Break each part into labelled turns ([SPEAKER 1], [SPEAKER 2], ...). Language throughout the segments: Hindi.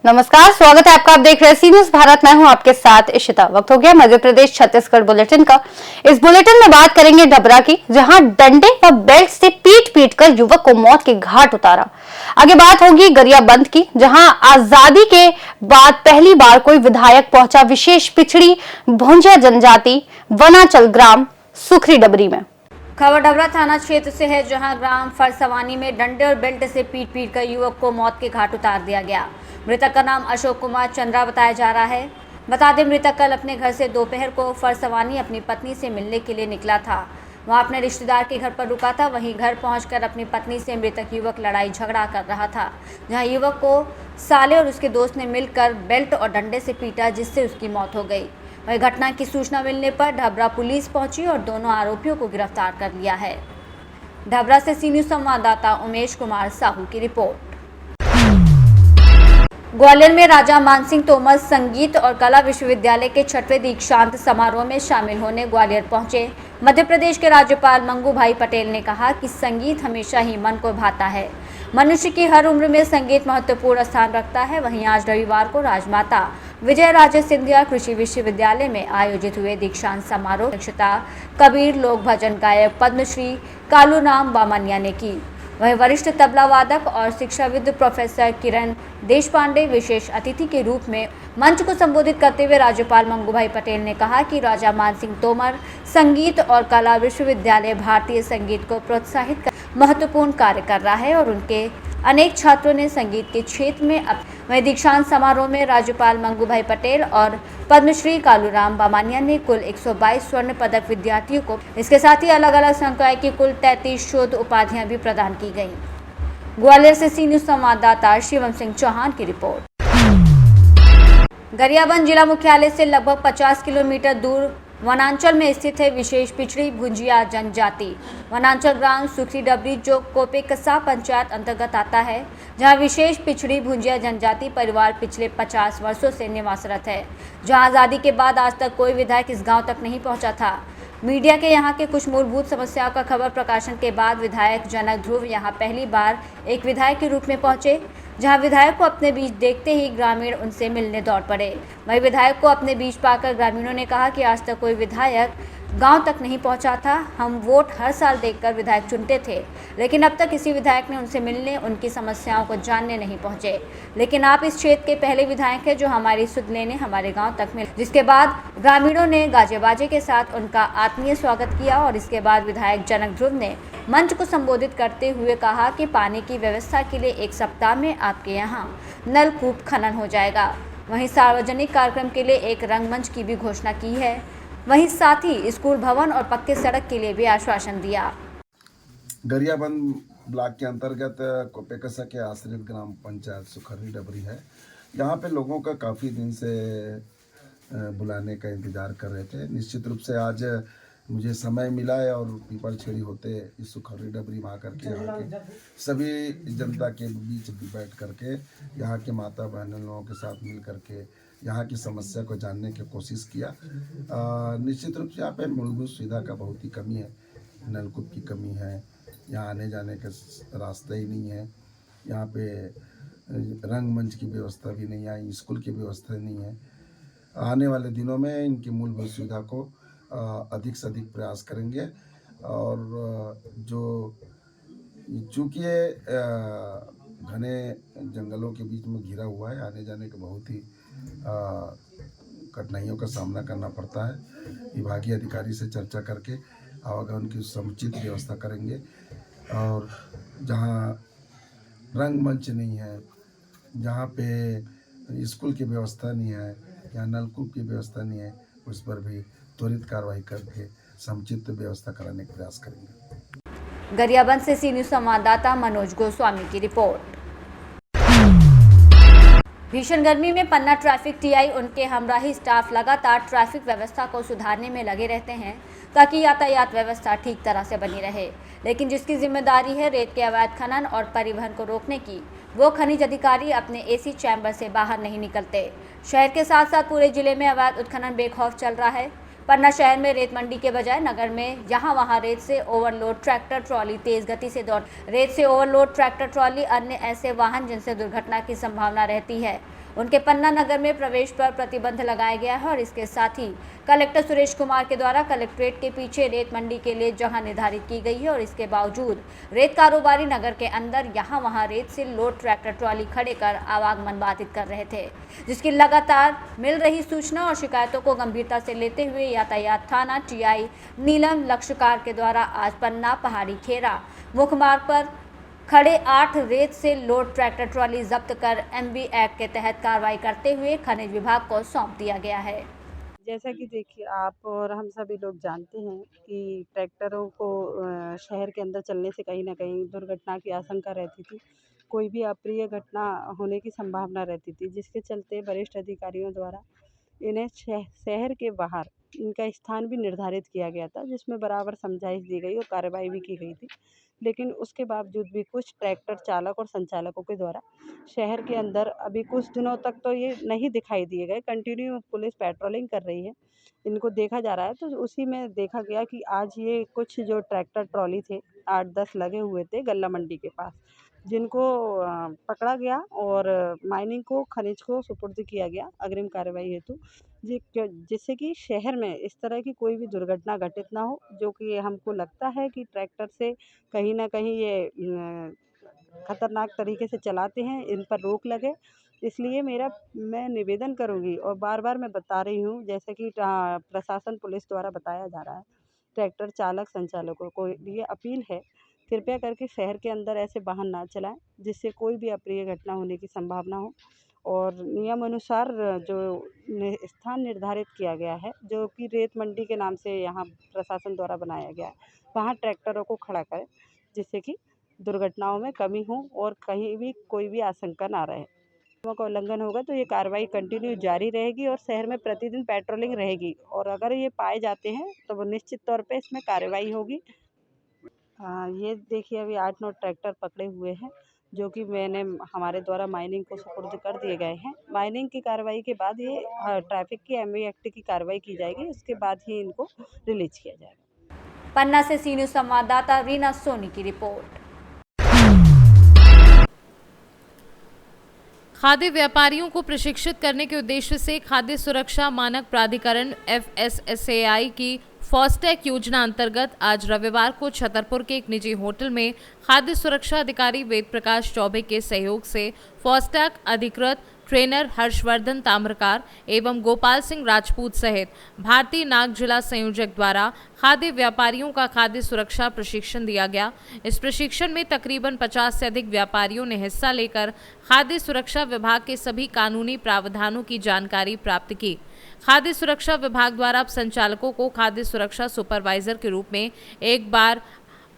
[SPEAKER 1] नमस्कार, स्वागत है आपका। आप देख रहे हैं सी न्यूज भारत। मैं हूं आपके साथ इशिता। वक्त हो गया मध्य प्रदेश छत्तीसगढ़ बुलेटिन का। इस बुलेटिन में बात करेंगे डबरा की, जहां डंडे व बेल्ट से पीट पीट कर युवक को मौत के घाट उतारा। आगे बात होगी गरियाबंद की, जहां आजादी के बाद पहली बार कोई विधायक पहुंचा विशेष पिछड़ी भुंजिया जनजाति वनाचल ग्राम सुखरी डबरी में।
[SPEAKER 2] खबर डबरा थाना क्षेत्र से है, जहां ग्राम फरसवानी में डंडे और बेल्ट से पीट पीट कर युवक को मौत के घाट उतार दिया गया। मृतक का नाम अशोक कुमार चंद्रा बताया जा रहा है। बता दें, मृतक कल अपने घर से दोपहर को फरसवानी अपनी पत्नी से मिलने के लिए निकला था। वहां अपने रिश्तेदार के घर पर रुका था। वहीं घर पहुंचकर अपनी पत्नी से मृतक युवक लड़ाई झगड़ा कर रहा था, जहां युवक को साले और उसके दोस्त ने मिलकर बेल्ट और डंडे से पीटा, जिससे उसकी मौत हो गई। वही घटना की सूचना मिलने पर डबरा पुलिस पहुंची और दोनों आरोपियों को गिरफ्तार कर लिया है। डबरा से सी न्यूज संवाददाता उमेश कुमार साहू की रिपोर्ट। ग्वालियर में राजा मानसिंह तोमर संगीत और कला विश्वविद्यालय के 6वें दीक्षांत समारोह में शामिल होने ग्वालियर पहुंचे मध्य प्रदेश के राज्यपाल मंगू भाई पटेल ने कहा कि संगीत हमेशा ही मन को भाता है। मनुष्य की हर उम्र में संगीत महत्वपूर्ण स्थान रखता है। वहीं आज रविवार को राजमाता विजय राजे सिंधिया कृषि विश्वविद्यालय में आयोजित हुए दीक्षांत समारोह की अध्यक्षता कबीर लोक भजन गायक पद्मश्री कालूराम बामनिया ने की। वहीं वरिष्ठ तबला वादक और शिक्षाविद प्रोफेसर किरण देशपांडे विशेष अतिथि के रूप में मंच को संबोधित करते हुए राज्यपाल मंगू भाई पटेल ने कहा कि राजा मानसिंह तोमर संगीत और कला विश्वविद्यालय भारतीय संगीत को प्रोत्साहित कर महत्वपूर्ण कार्य कर रहा है और उनके अनेक छात्रों ने संगीत के क्षेत्र में वहीं दीक्षांत समारोह में राज्यपाल मंगू भाई पटेल और पद्मश्री कालूराम बामनिया ने कुल 122 स्वर्ण पदक विद्यार्थियों को, इसके साथ ही अलग अलग संकाय की कुल 33 शोध उपाधियां भी प्रदान की गईं। ग्वालियर से सी न्यूज संवाददाता शिवम सिंह चौहान की रिपोर्ट। गरियाबंद जिला मुख्यालय से लगभग 50 किलोमीटर दूर वनांचल में स्थित है विशेष पिछड़ी भुंजिया जनजाति वनांचल ग्राम सुखरी डबरी, जो कोपेकसा पंचायत अंतर्गत आता है, जहां विशेष पिछड़ी भुंजिया जनजाति परिवार पिछले 50 वर्षों से निवासरत है। जहां आज़ादी के बाद आज तक कोई विधायक इस गांव तक नहीं पहुंचा था। मीडिया के यहां के कुछ मूलभूत समस्याओं का खबर प्रकाशन के बाद विधायक जनक ध्रुव यहां पहली बार एक विधायक के रूप में पहुंचे, जहां विधायक को अपने बीच देखते ही ग्रामीण उनसे मिलने दौड़ पड़े। वहीं विधायक को अपने बीच पाकर ग्रामीणों ने कहा कि आज तक कोई विधायक गांव तक नहीं पहुंचा था। हम वोट हर साल देकर विधायक चुनते थे, लेकिन अब तक किसी विधायक ने उनसे मिलने, उनकी समस्याओं को जानने नहीं पहुंचे। लेकिन आप इस क्षेत्र के पहले विधायक हैं जो हमारी सुध लेने हमारे गांव तक मिले। जिसके बाद ग्रामीणों ने गाजे बाजे के साथ उनका आत्मीय स्वागत किया और इसके बाद विधायक जनक ध्रुव ने मंच को संबोधित करते हुए कहा कि पानी की व्यवस्था के लिए 1 सप्ताह में आपके यहाँ नलकूप खनन हो जाएगा। वहीं सार्वजनिक कार्यक्रम के लिए एक रंगमंच की भी घोषणा की है। वहीं साथ ही स्कूल भवन और पक्के सड़क के लिए भी आश्वासन दिया।
[SPEAKER 3] गरियाबंद ब्लॉक के अंतर्गत कोपेकसा के आश्रित ग्राम पंचायत सुखरी डबरी है। यहाँ पे लोगों का काफ़ी दिन से बुलाने का इंतज़ार कर रहे थे। निश्चित रूप से आज मुझे समय मिला है और पीपल छेड़ी होते इस सुखरी डबरी में आकर के यहाँ के सभी जनता के बीच बैठ करके यहाँ के माता बहन लोगों के साथ मिल करके यहाँ की समस्या को जानने की कोशिश किया। निश्चित रूप से यहाँ पे मूलभूत सुविधा का बहुत ही कमी है। नलकूप की कमी है, यहाँ आने जाने का रास्ता ही नहीं है, यहाँ पे रंगमंच की व्यवस्था भी नहीं है, स्कूल की व्यवस्था नहीं है। आने वाले दिनों में इनकी मूलभूत सुविधा को अधिक से अधिक प्रयास करेंगे और जो चूँकि घने जंगलों के बीच में घिरा हुआ है, आने जाने का बहुत ही कठिनाइयों का सामना करना पड़ता है। विभागीय अधिकारी से चर्चा करके आवागमन की समुचित व्यवस्था करेंगे और जहाँ रंगमंच नहीं है, जहाँ पे स्कूल की व्यवस्था नहीं है, जहाँ नलकूप की व्यवस्था नहीं है, उस पर भी त्वरित कार्रवाई करके समुचित व्यवस्था कराने का प्रयास करेंगे।
[SPEAKER 2] गरियाबंद से सी न्यूज संवाददाता मनोज गोस्वामी की रिपोर्ट। भीषण गर्मी में पन्ना ट्रैफिक टीआई उनके हमराही स्टाफ लगातार ट्रैफिक व्यवस्था को सुधारने में लगे रहते हैं ताकि यातायात व्यवस्था ठीक तरह से बनी रहे। लेकिन जिसकी जिम्मेदारी है रेत के अवैध खनन और परिवहन को रोकने की, वो खनिज अधिकारी अपने एसी चैम्बर से बाहर नहीं निकलते। शहर के साथ साथ पूरे जिले में अवैध उत्खनन बेखौफ चल रहा है। पन्ना शहर में रेत मंडी के बजाय नगर में यहाँ वहाँ रेत से ओवरलोड ट्रैक्टर ट्रॉली तेज गति से रेत से ओवरलोड ट्रैक्टर ट्रॉली अन्य ऐसे वाहन जिनसे दुर्घटना की संभावना रहती है। उनके पन्ना नगर में प्रवेश पर प्रतिबंध लगाया गया है और इसके साथ ही कलेक्टर सुरेश कुमार के द्वारा कलेक्ट्रेट के पीछे रेत मंडी के लिए जहां निर्धारित की गई है और इसके बावजूद रेत कारोबारी नगर के अंदर यहां वहां रेत से लोड ट्रैक्टर ट्रॉली खड़े कर आवागमन बाधित कर रहे थे, जिसकी लगातार मिल रही सूचना और शिकायतों को गंभीरता से लेते हुए यातायात थाना टीआई नीलम लक्षकार के द्वारा आज पन्ना पहाड़ी खेरा मुख्य मार्ग पर खड़े 8 रेत से लोड ट्रैक्टर ट्रॉली जब्त कर एमबी एक्ट के तहत कार्रवाई करते हुए खनिज विभाग को सौंप दिया गया है।
[SPEAKER 4] जैसा कि देखिए, आप और हम सभी लोग जानते हैं कि ट्रैक्टरों को शहर के अंदर चलने से कहीं न कहीं दुर्घटना की आशंका रहती थी। कोई भी अप्रिय घटना होने की संभावना रहती थी, जिसके चलते वरिष्ठ अधिकारियों द्वारा इन्हें शहर के बाहर इनका स्थान भी निर्धारित किया गया था, जिसमें बराबर समझाइश दी गई और कार्रवाई भी की गई थी। लेकिन उसके बावजूद भी कुछ ट्रैक्टर चालक और संचालकों के द्वारा शहर के अंदर अभी कुछ दिनों तक तो ये नहीं दिखाई दिए गए। कंटिन्यू पुलिस पेट्रोलिंग कर रही है, इनको देखा जा रहा है। तो उसी में देखा गया कि आज ये कुछ जो ट्रैक्टर ट्रॉली थे 8-10 लगे हुए थे गल्ला मंडी के पास, जिनको पकड़ा गया और माइनिंग को खनिज को सुपुर्द किया गया अग्रिम कार्रवाई हेतु, जिससे कि शहर में इस तरह की कोई भी दुर्घटना घटित ना हो। जो कि हमको लगता है कि ट्रैक्टर से कहीं ना कहीं ये खतरनाक तरीके से चलाते हैं, इन पर रोक लगे। इसलिए मैं निवेदन करूंगी और बार बार मैं बता रही हूँ, जैसे कि प्रशासन पुलिस द्वारा बताया जा रहा है, ट्रैक्टर चालक संचालकों को ये अपील है, कृपया करके शहर के अंदर ऐसे वाहन ना चलाएं जिससे कोई भी अप्रिय घटना होने की संभावना हो। और नियम अनुसार जो स्थान निर्धारित किया गया है, जो कि रेत मंडी के नाम से यहाँ प्रशासन द्वारा बनाया गया है, वहाँ ट्रैक्टरों को खड़ा करें, जिससे कि दुर्घटनाओं में कमी हो और कहीं भी कोई भी आशंका ना रहे। नियमों का उल्लंघन होगा तो ये कार्रवाई कंटिन्यू जारी रहेगी और शहर में प्रतिदिन पेट्रोलिंग रहेगी, और अगर ये पाए जाते हैं तो वो निश्चित तौर पे इसमें कार्रवाई होगी। ये देखिए, अभी 8-9 ट्रैक्टर पकड़े हुए हैं, जो कि हमारे द्वारा माइनिंग को सुपुर्द कर दिए गए हैं। माइनिंग की कार्रवाई के बाद ये ट्रैफिक की एमवी एक्ट की कार्रवाई की जाएगी, उसके बाद ही इनको रिलीज किया जाएगा।
[SPEAKER 2] पन्ना से सी न्यूज़ संवाददाता रीना सोनी की रिपोर्ट।
[SPEAKER 5] खाद्य व्यापारियों को प्रशिक्षित करने के उद्देश्य से खाद्य सुरक्षा मानक प्राधिकरण FSSAI की फास्टैग योजना अंतर्गत आज रविवार को छतरपुर के एक निजी होटल में खाद्य सुरक्षा अधिकारी वेद प्रकाश चौबे के सहयोग से फास्टैग अधिकृत ट्रेनर हर्षवर्धन ताम्रकार एवं गोपाल सिंह राजपूत सहित भारतीय नाग जिला संयोजक द्वारा खाद्य व्यापारियों का खाद्य सुरक्षा प्रशिक्षण दिया गया। इस प्रशिक्षण में तकरीबन 50 से अधिक व्यापारियों ने हिस्सा लेकर खाद्य सुरक्षा विभाग के सभी कानूनी प्रावधानों की जानकारी प्राप्त की। खाद्य सुरक्षा विभाग द्वारा अब संचालकों को खाद्य सुरक्षा सुपरवाइजर के रूप में एक बार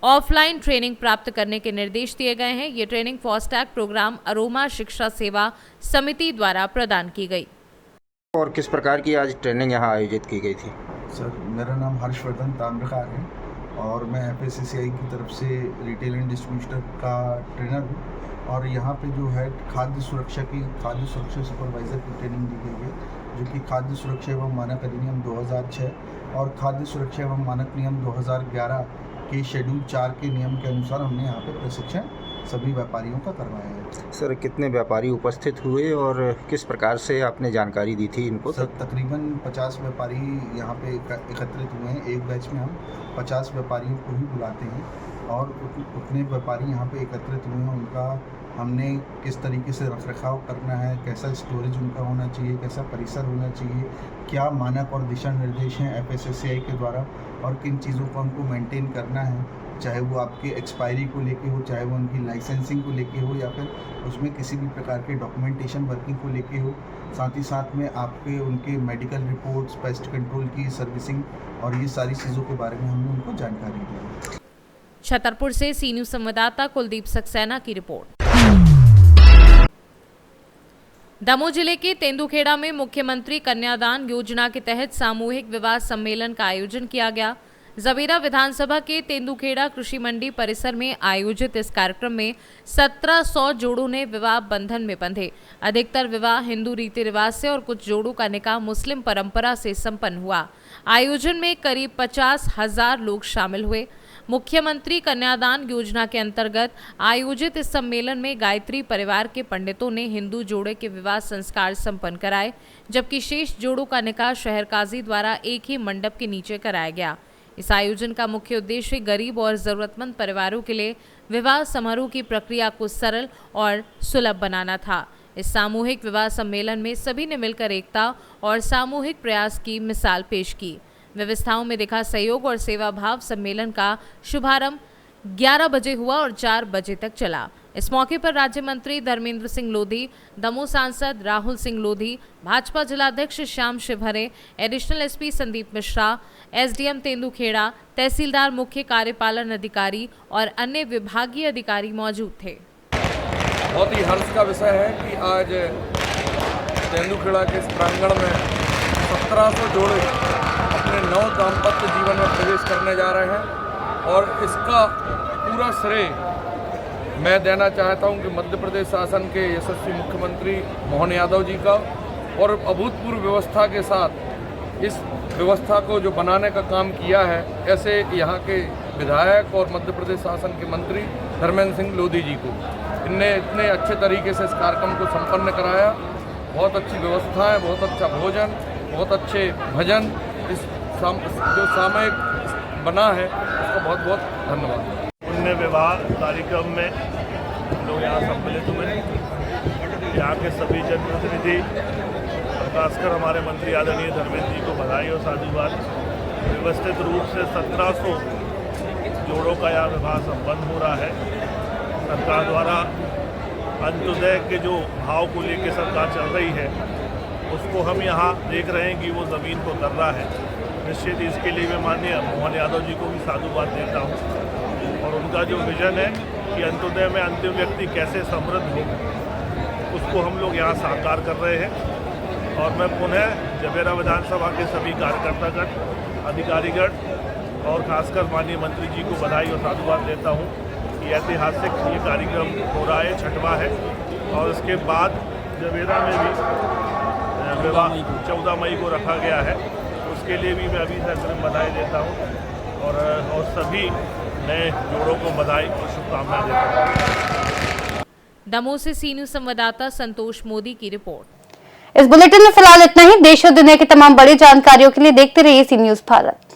[SPEAKER 5] ऑफलाइन ट्रेनिंग प्राप्त करने के निर्देश दिए गए हैं। ये ट्रेनिंग फास्टैग प्रोग्राम अरोमा शिक्षा सेवा समिति द्वारा प्रदान की गई।
[SPEAKER 6] और किस प्रकार की आज ट्रेनिंग यहाँ आयोजित की गई थी?
[SPEAKER 3] सर, मेरा नाम हर्षवर्धन ताम्रकार है और मैं FSSAI की तरफ से रिटेल एंड डिस्ट्रीब्यूटर का ट्रेनर हूँ। और यहाँ पे जो है खाद्य सुरक्षा सुपरवाइज़र की ट्रेनिंग दी गई है, जो कि खाद्य सुरक्षा एवं मानक अधिनियम 2006 और खाद्य सुरक्षा एवं मानक नियम 2011 के शेड्यूल 4 के नियम के अनुसार हमने यहाँ पे प्रशिक्षण सभी व्यापारियों का करवाया है।
[SPEAKER 6] सर, कितने व्यापारी उपस्थित हुए और किस प्रकार से आपने जानकारी दी थी इनको?
[SPEAKER 3] सर, तकरीबन 50 व्यापारी यहाँ पे एकत्रित हुए हैं। एक बैच में हम 50 व्यापारियों को ही बुलाते हैं और उतने व्यापारी यहाँ पे एकत्रित हुए हैं। उनका हमने किस तरीके से रखरखाव करना है, कैसा स्टोरेज उनका होना चाहिए, कैसा परिसर होना चाहिए, क्या मानक और दिशा निर्देश हैं FSSAI के द्वारा और किन चीज़ों को हमको मेंटेन करना है, चाहे वो आपके एक्सपायरी को लेके हो, चाहे वो उनकी लाइसेंसिंग को लेके हो या फिर उसमें किसी भी प्रकार के डॉक्यूमेंटेशन वर्किंग को लेके हो। साथ ही साथ में आपके उनके मेडिकल रिपोर्ट्स, पेस्ट कंट्रोल की सर्विसिंग और ये सारी चीज़ों के बारे में हमने उनको जानकारी दी।
[SPEAKER 5] छतरपुर से सी न्यूज़ संवाददाता कुलदीप सक्सेना की रिपोर्ट। दमोह जिले के तेंदुखेड़ा में मुख्यमंत्री कन्यादान योजना के तहत सामूहिक विवाह सम्मेलन का आयोजन किया गया। जबीरा विधानसभा के तेंदुखेड़ा कृषि मंडी परिसर में आयोजित इस कार्यक्रम में 1700 जोड़ों ने विवाह बंधन में बंधे। अधिकतर विवाह हिंदू रीति रिवाज से और कुछ जोड़ों का निकाह मुस्लिम परंपरा से संपन्न हुआ। आयोजन में करीब 50,000 लोग शामिल हुए। मुख्यमंत्री कन्यादान योजना के अंतर्गत आयोजित इस सम्मेलन में गायत्री परिवार के पंडितों ने हिंदू जोड़े के विवाह संस्कार संपन्न कराए, जबकि शेष जोड़ों का निकाह शहर काजी द्वारा एक ही मंडप के नीचे कराया गया। इस आयोजन का मुख्य उद्देश्य गरीब और जरूरतमंद परिवारों के लिए विवाह समारोह की प्रक्रिया को सरल और सुलभ बनाना था। इस सामूहिक विवाह सम्मेलन में सभी ने मिलकर एकता और सामूहिक प्रयास की मिसाल पेश की। व्यवस्थाओं में दिखा सहयोग और सेवा भाव। सम्मेलन का शुभारंभ 11 बजे हुआ और 4 बजे तक चला। इस मौके पर राज्य मंत्री धर्मेंद्र सिंह लोधी, दमोह सांसद राहुल सिंह लोधी, भाजपा जिलाध्यक्ष Shyam Shivhare, additional SP Sandeep Mishra, SDM Tendukheda, तहसीलदार, मुख्य कार्यपालन अधिकारी और अन्य विभागीय अधिकारी मौजूद थे।
[SPEAKER 7] बहुत ही हर्ष का विषय है कि आज तेंदुखेड़ा के इस प्रांगण में 1700 जोड़े अपने नव दाम्पत्य जीवन में प्रवेश करने जा रहे हैं और इसका पूरा श्रेय मैं देना चाहता हूं कि मध्य प्रदेश शासन के यशस्वी मुख्यमंत्री मोहन यादव जी का, और अभूतपूर्व व्यवस्था के साथ इस व्यवस्था को जो बनाने का काम किया है, ऐसे यहाँ के विधायक और मध्य प्रदेश शासन के मंत्री धर्मेंद्र सिंह लोधी जी को। इनने इतने अच्छे तरीके से इस कार्यक्रम को संपन्न कराया। बहुत अच्छी व्यवस्था है, बहुत अच्छा भोजन, बहुत अच्छे भजन, इस जो सामयिक बना है उसका बहुत बहुत धन्यवाद।
[SPEAKER 8] पुण्य विवाह कार्यक्रम में लोग यहाँ सम्मिलित हुए। यहाँ के सभी जनप्रतिनिधि, खासकर हमारे मंत्री आदरणीय धर्मेंद्र जी को बधाई और साधुवाद। व्यवस्थित रूप से 1700 जोड़ों का यह विवाह संपन्न हो रहा है। सरकार द्वारा अंत्योदय के जो भाव को लेकर सरकार चल रही है, उसको हम यहाँ देख रहे हैं कि वो ज़मीन को कर रहा है। निश्चित इसके लिए मैं माननीय मोहन यादव जी को भी साधुवाद देता हूँ। और उनका जो विजन है कि अंत्योदय में अंतिम व्यक्ति कैसे समृद्ध हो, उसको हम लोग यहाँ साकार कर रहे हैं। और मैं पुनः जबेरा विधानसभा के सभी कार्यकर्तागण, अधिकारीगण और खासकर माननीय मंत्री जी को बधाई और साधुवाद देता हूँ कि ऐतिहासिक ये कार्यक्रम हो रहा है, 6वां है। और इसके बाद जबेरा में भी विवाह 14 मई को रखा गया है, उसके लिए भी मैं अभी से अग्रिम बधाई देता हूँ और सभी नए जोड़ों को बधाई और शुभकामनाएं देता हूँ।
[SPEAKER 5] दमोह से सी न्यूज़ संवाददाता संतोष मोदी की रिपोर्ट।
[SPEAKER 1] इस बुलेटिन में फिलहाल इतना ही। देश और दुनिया की तमाम बड़ी जानकारियों के लिए देखते रहिए सी न्यूज़ भारत।